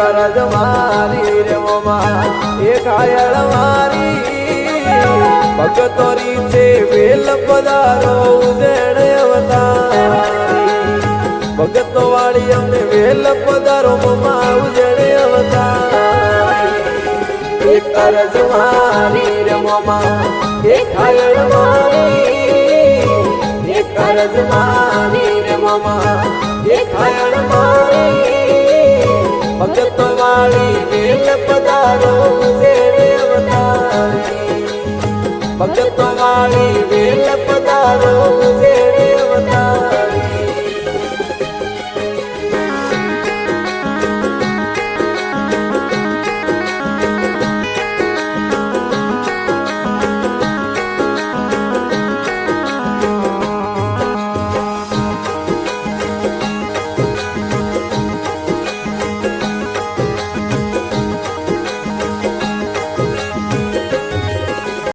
કરજ મારી રે મોમાં એક આયળ મારી ભગતોરી છે વેલ પધારો ઉજેણ અવતારી ભગતો વાળી અમને વેલ પધારો મોમાં ઉજેણ અવતારી એક કરજ મારી રે મોમાં એક આયળ મારી એક કરજ મારી રે મોમાં એક આયળ મારી ભગતો વાળી વેલ પધારો ઉજેણ અવતારી ભગતો વાળી વેલ પધારો ઉજેણ